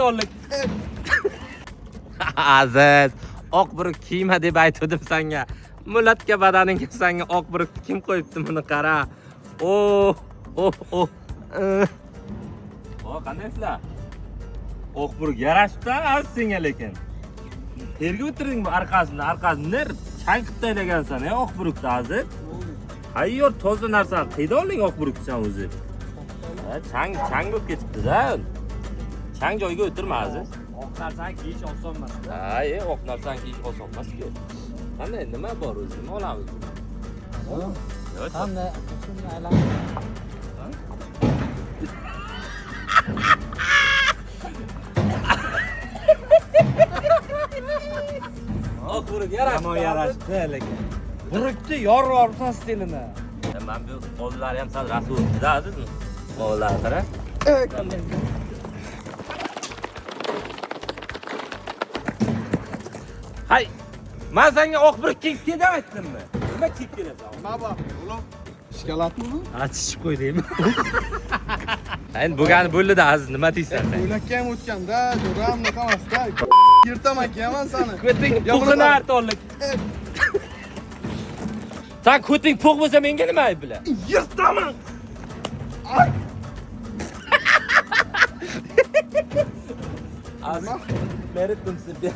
to'liq. Aziz, oq buruk kiyma deb aytdim senga. Mulatga badaningga senga oq buruk kim qo'yibdi buni qara. Oh. O, qandaysizlar? Oq buruk yarashibdi az senga lekin. Terga o'tirdingmi orqasini chang qilib taylagansan, oq burukni aziz. Hayyor toza narsani qayda olding oq buruksan o'zi? Chang bo'lib ketibdi-da. Chang joyga o'tirma aziz. Oq narsani kiyish oson emas. Ay, oq narsani kiyish oson emas-ku. Qanday nima bor o'zi? Nima olamiz? Qanday shunga aylanib. Oq buruk yarashdi. Hamon yarashdi lekin. Burukni yorvorsan stilini. Men bu qo'llari ham sal rasulda azizmi? Qo'llari qara. Hay, men senga oq buruk kiyib kel deb aytdimmi? Nima kiyib kelasan? Nima bor? Uloq ishkalatmi bu? Achishib qo'ydingmi? Endi bo'lgani bo'ldi-da aziz, nima deysan sen? O'ylakka ham o'tganda, jo'ram qilmasda. Yirtaman kiyaman seni. Ko'ting puqini arto'lik. Sen ko'ting puq bo'lsa menga nima ayb bilan? Yirtaman. Az meritdim sizga.